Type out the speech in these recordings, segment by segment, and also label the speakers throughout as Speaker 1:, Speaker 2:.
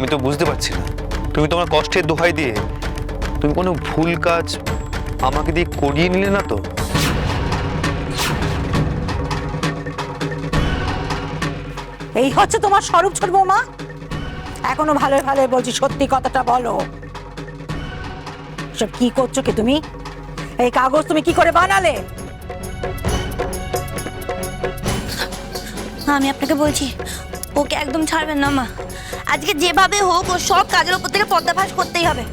Speaker 1: আমি তো বুঝতে পারছি না, তুমি তোমার কষ্টের দোহাই দিয়ে তুমি কোনো ভুল কাজ আমাকে দিয়ে করিয়ে নিলে না তো?
Speaker 2: এই হচ্ছে তোমার স্বরূপ ছোট বৌমা। এখনো ভালো ভালো বলছি, সত্যি কথাটা বলো। সব কি করছো কি তুমি? এই কাগজ তুমি কি করে বানালে?
Speaker 3: আমি আপনাকে বলছি, ওকে একদম ছাড়বেন না মা। আজকে যেভাবে হোক ও সব কাজের উপর থেকে পর্দাফাশ করতেই হবে।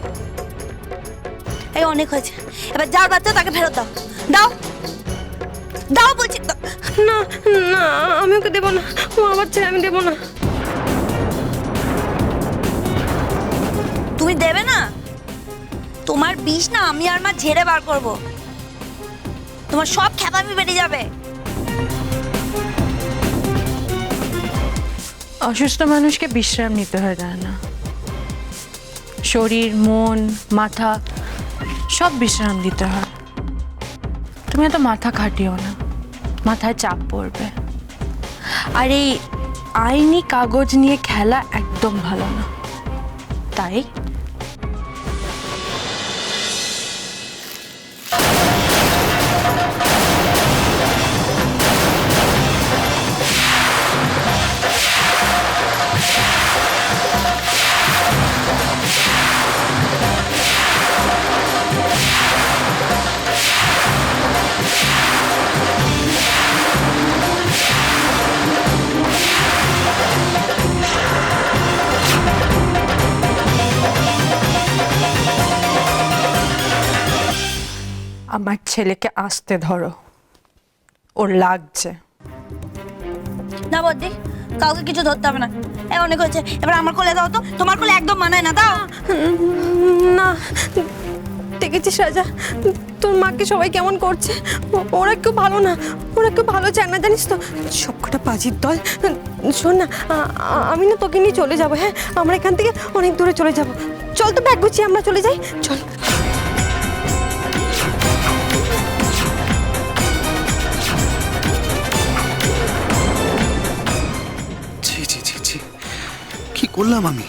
Speaker 3: এই অনেক হয়েছে, এবার যার বাচ্চা তাকে ফেরত দাও। দাও দাও বলছি।
Speaker 4: না না, আমি ওকে দেবো না, ও আমার ছেলে, আমি দেবো না।
Speaker 3: তুমি দেবে না? তোমার বিষ না আমি আর মা ঝেড়ে বার করব। তোমার সব খ্যাপামি বেরিয়ে যাবে।
Speaker 4: অসুস্থ মানুষকে বিশ্রাম নিতে হয় না, শরীর মন মাথা সব বিশ্রাম দিতে হয়। তুমি এত মাথা খাটিও না, মাথায় চাপ পড়বে। আর এই আইনি কাগজ নিয়ে খেলা একদম ভালো না। তাই আমার ছেলেকে আসতে ধরো, ওর লাগছে।
Speaker 3: না বদ্দি, কাউকে কিছু ধরতে হবে না। এই অনেক হয়েছে, এবার আমার কোলে দাও তো। তোমার কোলে একদম মানায় না, দাও
Speaker 4: না, দেখেছিস রাজা, তোর মাকে সবাই কেমন করছে। ওরা কেউ ভালো না, ওরা কেউ ভালো চায় না, জানিস তো। সবকটা পাজির দল। শোন না, আমি না তোকে নিয়ে চলে যাবো। হ্যাঁ, আমরা এখান থেকে অনেক দূরে চলে যাব। চল তো, ব্যাগ গুছিয়ে আমরা চলে যাই, চল।
Speaker 1: ছি ছি ছি ছি, কি করলাম আমি?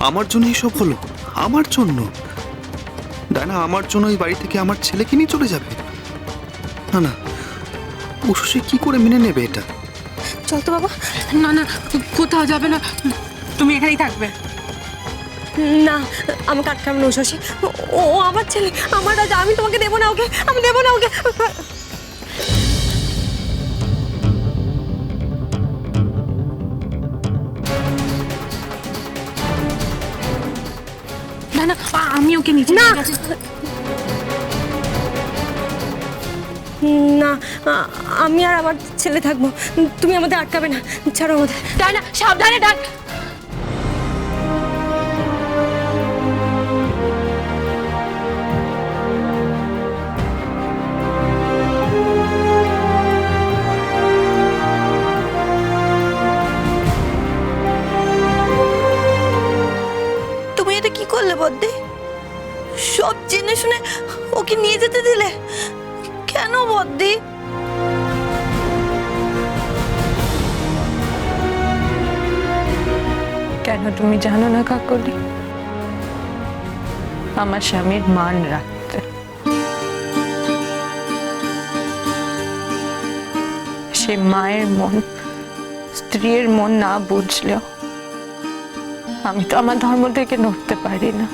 Speaker 1: আমার জন্য এসব হলো, আমার জন্য। ডায়না আমার জন্য এই বাড়ি থেকে আমার ছেলেকে নিয়ে চলে যাবে? না না, উষসী কি করে মেনে নেবে এটা?
Speaker 4: চল তো বাবা।
Speaker 5: না না, কোথাও যাবে না, তুমি এখানেই থাকবে।
Speaker 4: না, আমাকে আটকাবে না শশী। ও আমার ছেলে, আমার রাজা, আমি তোমাকে দেবো না ওকে, আমি দেবো না ওকে।
Speaker 5: না না, আমি ওকে নিচে
Speaker 4: না।
Speaker 5: নিয়ে গেছি।
Speaker 4: না, আমি আর আমার ছেলে থাকবো, তুমি আমাদের আটকাবে না, ছাড়ো আমাদের।
Speaker 5: তাই না, সাবধানে ডাক।
Speaker 3: তুমি এটা কি করলে বদ্দি? সব জেনে শুনে ওকে নিয়ে যেতে দিলে কেন বদ্দি?
Speaker 4: কেন তুমি জানো না কাকলি? আমার স্বামীর মান রাখতে। সে মায়ের মন, স্ত্রীর মন না বুঝলেও আমি তো আমার ধর্ম থেকে নড়তে পারি না।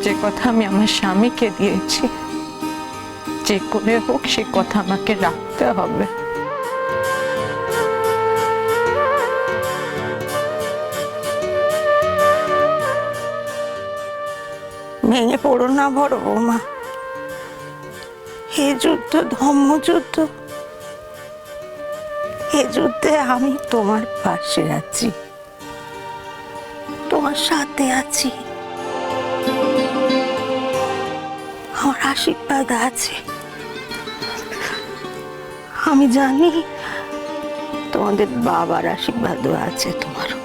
Speaker 4: যে কথা আমি আমার স্বামীকে দিয়েছি, যে করে হোক সে কথা আমাকে রাখতে হবে।
Speaker 2: ভেঙে পড়ো না বড় বৌমা। এ যুদ্ধ ধর্মযুদ্ধ, এ যুদ্ধে আমি তোমার পাশে আছি, তোমার সাথে আছি, আমার আশীর্বাদ আছে। আমি জানি তোমাদের বাবার আশীর্বাদও আছে তোমার উপরে।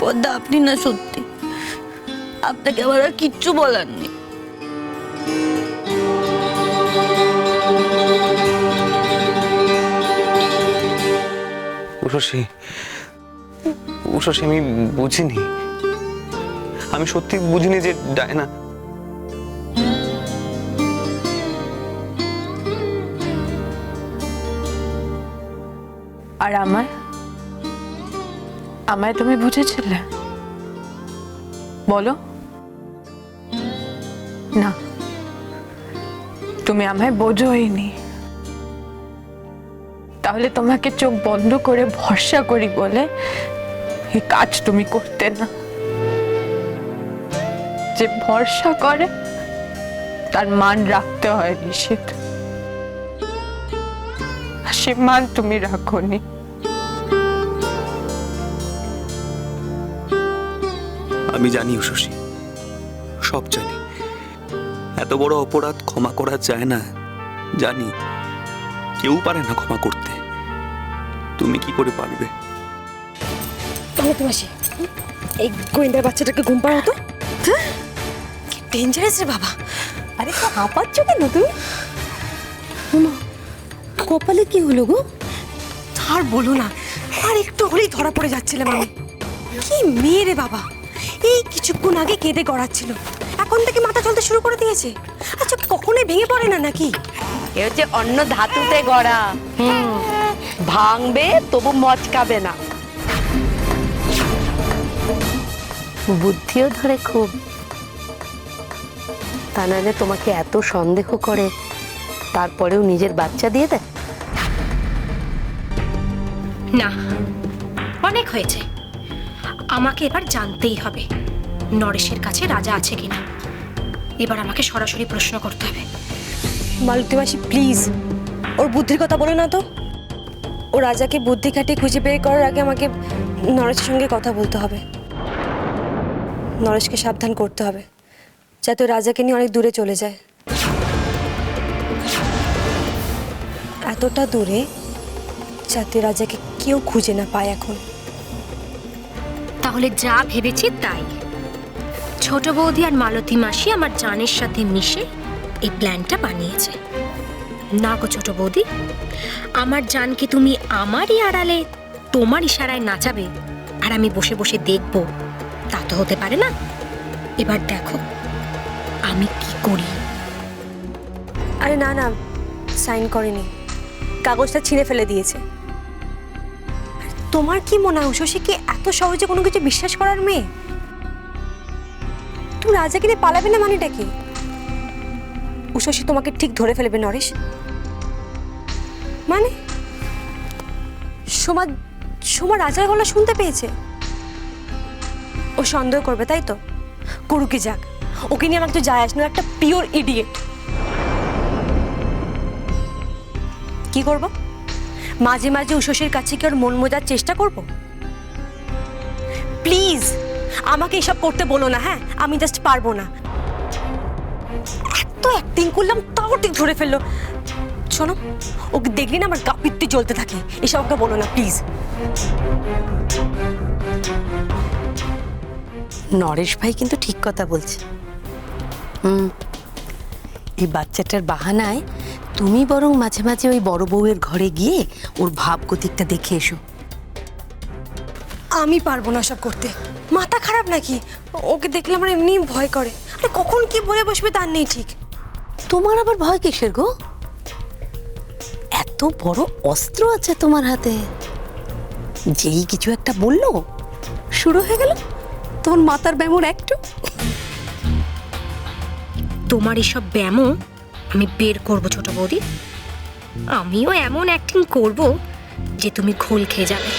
Speaker 3: পদ্মা আপনি না সত্যি, আপনাকে আমার আর কিচ্ছু বলার নেই।
Speaker 1: উষসী, উষসী, আমি বুঝিনি, আমি সত্যি বুঝিনি যে ডায়না।
Speaker 5: আর আমায় আমায় তুমি বুঝেছিলে? বলো না, তুমি আমায় বোঝোইনি। তাহলে তোমাকে চোখ বন্ধ করে ভরসা করি বলে এই কাজ তুমি করতে না। যে ভরসা করে তার মান রাখতে হয় নিষেধ, সে মান তুমি রাখোনি।
Speaker 1: আমি জানি উষসী, সব জানি। এত বড় অপরাধ ক্ষমা করা যায় না, জানি। কেউ পারে না ক্ষমা করতে। তুমি কি করে পারবে?
Speaker 4: মাসি, এই গোয়েন্দার বাচ্চাটাকে ঘুম পাড়াও তো। কি ডেঞ্জারাস রে বাবা।
Speaker 2: আরে তো হাঁপাচ্ছ কেন তুমি?
Speaker 4: কপালে কি হলো গো? আর বলো না, আর একটু হলেই ধরা পড়ে যাচ্ছিলাম আমি। কি মেয়ে রে বাবা, এই কিছুক্ষণ আগে কেঁদে গড়াচ্ছিল, এখন থেকে মাথা চলতে শুরু করে দিয়েছে। আচ্ছা, কখনোই ভেঙে পড়ে না নাকি?
Speaker 2: এ হচ্ছে অন্য ধাতুতে গড়া, ভাঙবে তবু মচকাবে না।
Speaker 6: বুদ্ধিও ধরে খুব। তা নাহলে তোমাকে এত সন্দেহ করে তারপরেও নিজের বাচ্চা দিয়ে দেয়।
Speaker 7: না, অনেক হয়েছে। আমাকে এবার জানতেই হবে নরেশের কাছে রাজা আছে কিনা। এবার আমাকে সরাসরি প্রশ্ন করতে হবে।
Speaker 4: মালতী মাসি প্লিজ, ওর বুদ্ধির কথা বলো না তো। ও রাজাকে বুদ্ধি খাটিয়ে খুঁজে বের করার আগে আমাকে নরেশের সঙ্গে কথা বলতে হবে। নরেশকে সাবধান করতে হবে যাতে ও রাজাকে নিয়ে অনেক দূরে চলে যায়, এতটা দূরে যাতে রাজাকে কেউ খুঁজে না পায় এখন।
Speaker 7: তাহলে যা ভেবেছি তাই। ছোট বৌদি আর মালতী মাসি আমার জানের সাথে মিশে এই প্ল্যানটা বানিয়েছে। না গো ছোট বৌদি, আমার জানকে তুমি আমারই আড়ালে তোমার ইশারায় নাচাবে আর আমি বসে বসে দেখব, তা তো হতে পারে না। এবার দেখো আমি কি করি।
Speaker 4: আরে না না, সাইন করেনি, কাগজটা ছিঁড়ে ফেলে দিয়েছে। তোমার কি মনে হয় উষসী কি এত সহজে কোনো কিছু বিশ্বাস করার মেয়ে? তুমি রাজাকে নিয়ে পালাবে না মানেটা কি? উষসী তোমাকে ঠিক ধরে ফেলবে নরেশ। মানে সোমা রাজার গলা শুনতে পেয়েছে, ও সন্দেহ করবে তাই তো? করুকে যাক, ওকে নিয়ে আমার তো যায় আসে না, একটা পিওর ইডিয়েট। কি করব? মাঝে মাঝে উষসীর কাছে কি ওর মন মোজার চেষ্টা করব? প্লিজ আমাকে এসব করতে বলো না। হ্যাঁ, আমি জাস্ট পারবো না। এত অ্যাক্টিং করলাম তাও ঠিক ধরে ফেললো। শোনো, ওকে দেখলি না আমার গা পিত্তি জ্বলতে থাকে। এসব ওকে বলো না প্লিজ।
Speaker 6: নরেশ ভাই কিন্তু ঠিক কথা বলছে। এই বাচ্চাটার বাহানায় তুমি বরং মাঝে মাঝে ওই বড় বউয়ের ঘরে গিয়ে ওর ভাবগতিকটা দেখে এসো।
Speaker 4: আমি পারবো না সব করতে। মাথা খারাপ নাকি? ওকে দেখলে আমার এমনি ভয় করে। আরে কখন কি বলে বসবে তার নেই ঠিক।
Speaker 6: তোমার আবার ভয় কিসের গো? এত বড় অস্ত্র আছে তোমার হাতে, যেই কিছু একটা বললো শুরু হয়ে গেল তোমার মাথার ব্যামোর একটু।
Speaker 7: তোমার এসব ব্যামো আমি বের করব ছোট বৌদি। আমিও এমন অ্যাক্টিং করব যে তুমি ঘোল খেয়ে যাবে।